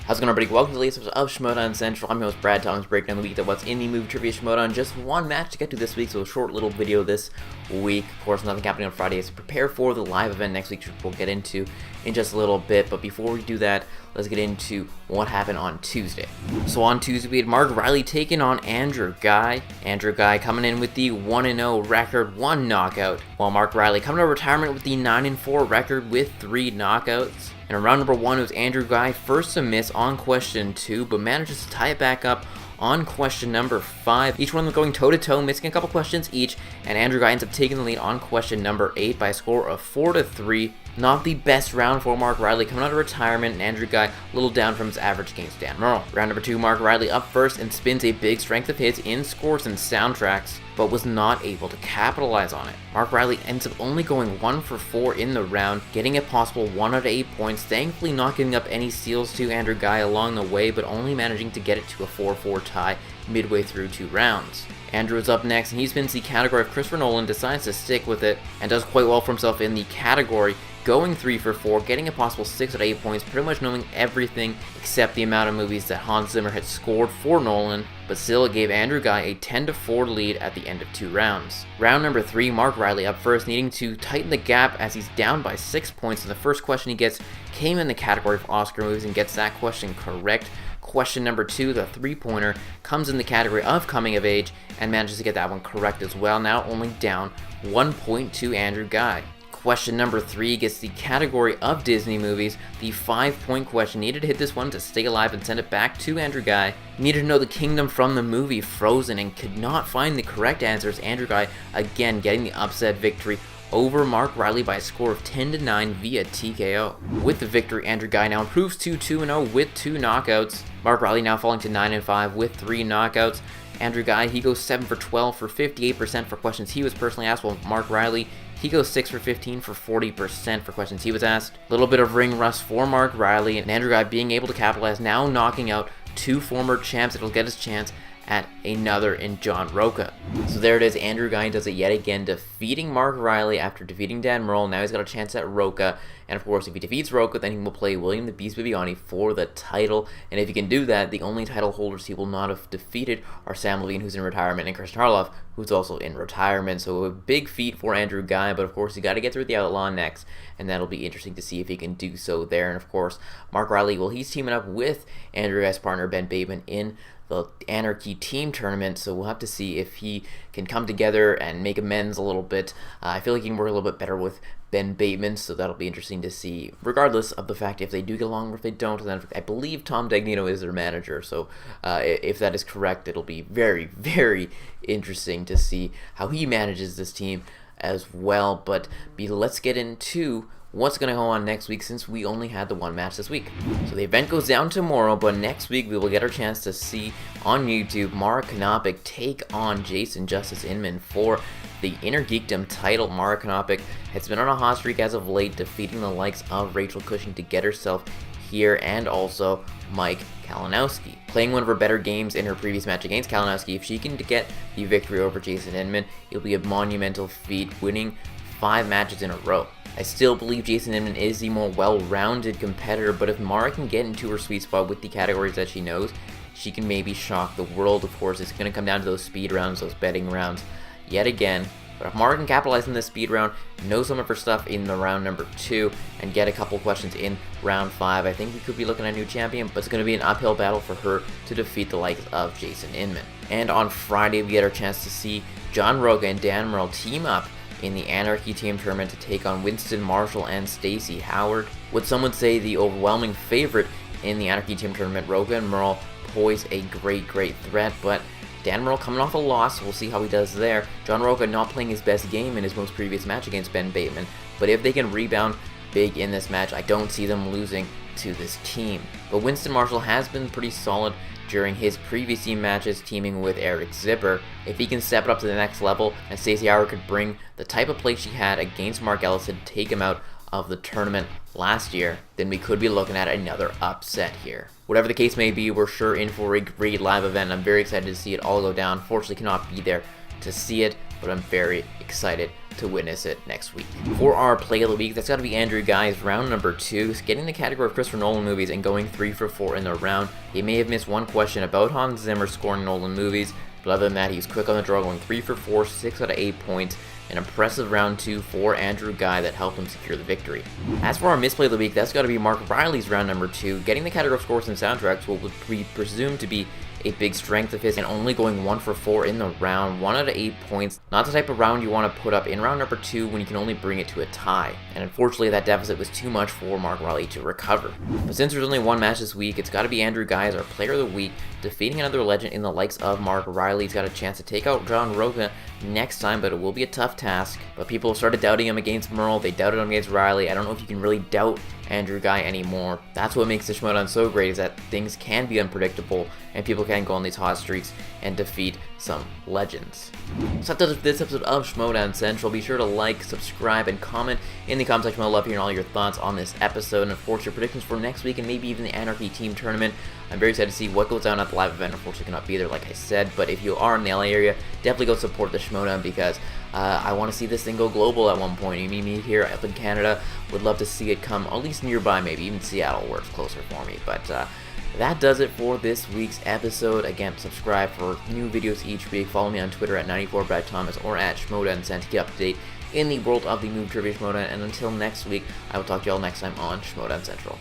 How's it going, everybody? Welcome to the latest episode of Schmoedown Central. I'm your host, Brad Thomas, breaking down the week that what's in the Movie Trivia Schmoedown. Just one match to get to this week, so a short little video this week. Of course, nothing happening on Friday, so prepare for the live event next week, which we'll get into in just a little bit. But before we do that, let's get into what happened on Tuesday. So on Tuesday, we had Mark Reilly taking on Andrew Ghai. Andrew Ghai coming in with the 1-0 record, 1 knockout, while Mark Reilly coming out of retirement with the 9-4 record with 3 knockouts. And in round number 1, it was Andrew Ghai first to miss on question 2, but manages to tie it back up on question number 5. Each one of them going toe-to-toe, missing a couple questions each, and Andrew Ghai ends up taking the lead on question number 8 by a score of 4-3. Not the best round for Mark Reilly coming out of retirement, and Andrew Ghai a little down from his average against Dan Murrell. Round number 2, Mark Reilly up first and spins a big strength of hits in scores and soundtracks, but was not able to capitalize on it. Mark Reilly ends up only going 1 for 4 in the round, getting a possible 1 out of 8 points, thankfully not giving up any steals to Andrew Ghai along the way, but only managing to get it to a 4-4 tie midway through 2 rounds. Andrew is up next, and he spins the category of Christopher Nolan, decides to stick with it, and does quite well for himself in the category, going 3 for 4, getting a possible 6 out of 8 points, pretty much knowing everything except the amount of movies that Hans Zimmer had scored for Nolan, but still it gave Andrew Ghai a 10-4 lead at the end of 2 rounds. Round number 3, Mark Reilly up first, needing to tighten the gap as he's down by 6 points, and the first question he gets came in the category of Oscar movies and gets that question correct. Question number 2, the 3-pointer, comes in the category of coming of age and manages to get that one correct as well, now only down 1 point to Andrew Ghai. Question number 3 gets the category of Disney movies, the 5-point question. Needed to hit this one to stay alive and send it back to Andrew Ghai. Needed to know the kingdom from the movie Frozen and could not find the correct answers. Andrew Ghai again getting the upset victory over Mark Reilly by a score of 10-9 via TKO. With the victory, Andrew Ghai now improves to 2-0 with 2 knockouts. Mark Reilly now falling to 9-5 with 3 knockouts. Andrew Ghai, he goes 7 for 12 for 58% for questions he was personally asked, while Mark Reilly, he goes 6 for 15 for 40% for questions he was asked. A little bit of ring rust for Mark Reilly, and Andrew Ghai being able to capitalize, now knocking out 2 former champs. It'll get his chance at another in John Rocha. So there it is, Andrew Ghai does it yet again, defeating Mark Reilly after defeating Dan Murrell. Now he's got a chance at Rocha, and of course if he defeats Rocha, then he will play William the Beast Viviani for the title, and if he can do that, the only title holders he will not have defeated are Sam Levine, who's in retirement, and Christian Harloff, who's also in retirement. So a big feat for Andrew Ghai, but of course you got to get through the Outlaw next, and that'll be interesting to see if he can do so there. And of course Mark Reilly, well, he's teaming up with Andrew Ghai's partner Ben Bateman in the Anarchy Team Tournament, so we'll have to see if he can come together and make amends a little bit. I feel like he can work a little bit better with Ben Bateman, so that'll be interesting to see, regardless of the fact if they do get along or if they don't. And then I believe Tom Dagnino is their manager, so if that is correct, it'll be very, very interesting to see how he manages this team as well. But let's get into what's going to go on next week, since we only had the 1 match this week. So the event goes down tomorrow, but next week we will get our chance to see on YouTube Mara Knopik take on Jason Justice Inman for the Inner Geekdom title. Mara Knopik has been on a hot streak as of late, defeating the likes of Rachel Cushing to get herself here, and also Mike Kalinowski. Playing one of her better games in her previous match against Kalinowski, if she can get the victory over Jason Inman, it'll be a monumental feat, winning 5 matches in a row. I still believe Jason Inman is the more well-rounded competitor, but if Mara can get into her sweet spot with the categories that she knows, she can maybe shock the world. Of course, it's going to come down to those speed rounds, those betting rounds, yet again. But if Mara can capitalize in this speed round, know some of her stuff in the round number 2, and get a couple questions in round 5, I think we could be looking at a new champion, but it's going to be an uphill battle for her to defeat the likes of Jason Inman. And on Friday, we get our chance to see John Rocha and Dan Murrell team up in the Anarchy Team Tournament to take on Winston Marshall and Stacey Howard. What some would say the overwhelming favorite in the Anarchy Team Tournament, Rocha and Murrell pose a great threat, but Dan Murrell coming off a loss, we'll see how he does there. John Rocha not playing his best game in his most previous match against Ben Bateman, but if they can rebound big in this match, I don't see them losing to this team. But Winston Marshall has been pretty solid during his previous team matches, teaming with Eric Zipper. If he can step it up to the next level, and Stacey Howard could bring the type of play she had against Mark Ellis to take him out of the tournament last year, then we could be looking at another upset here. Whatever the case may be, we're sure in for a great live event. I'm very excited to see it all go down. Fortunately, cannot be there to see it, but I'm very excited to witness it next week. For our play of the week, that's got to be Andrew Ghai's round number 2, getting the category of Christopher Nolan movies and going 3 for 4 in the round. He may have missed one question about Hans Zimmer scoring Nolan movies, but other than that, he was quick on the draw, going 3 for 4, 6 out of 8 points. An impressive round 2 for Andrew Ghai that helped him secure the victory. As for our misplay of the week, that's got to be Mark Reilly's round number 2, getting the category of scores and soundtracks, what would be presumed to be a big strength of his, and only going 1 for 4 in the round, 1 out of 8 points. Not the type of round you want to put up in round number 2 when you can only bring it to a tie, and unfortunately that deficit was too much for Mark Reilly to recover. But since there's only one match this week, it's got to be Andrew Ghai as our player of the week, defeating another legend in the likes of Mark Reilly. He's got a chance to take out John Rocha next time, but it will be a tough task. But people started doubting him against Merle, they doubted him against Reilly. I don't know if you can really doubt Andrew Ghai anymore. That's what makes the Schmoedown so great, is that things can be unpredictable and people can go on these hot streaks and defeat some legends. So that does it for this episode of Schmoedown Central. Be sure to like, subscribe, and comment in the comment section. I love hearing all your thoughts on this episode, and of course your predictions for next week and maybe even the Anarchy Team Tournament. I'm very excited to see what goes down at the live event. Unfortunately, cannot be there like I said, but if you are in the LA area, definitely go support the Schmoedown, because I want to see this thing go global at one point. You meet me here up in Canada, would love to see it come at least nearby, maybe even Seattle where it's closer for me. But that does it for this week's episode. Again, subscribe for new videos each week. Follow me on Twitter at 94BradThomas or at Schmoedown to get up to date in the world of the Movie Trivia Schmoedown. And until next week, I will talk to y'all next time on Schmoedown Central.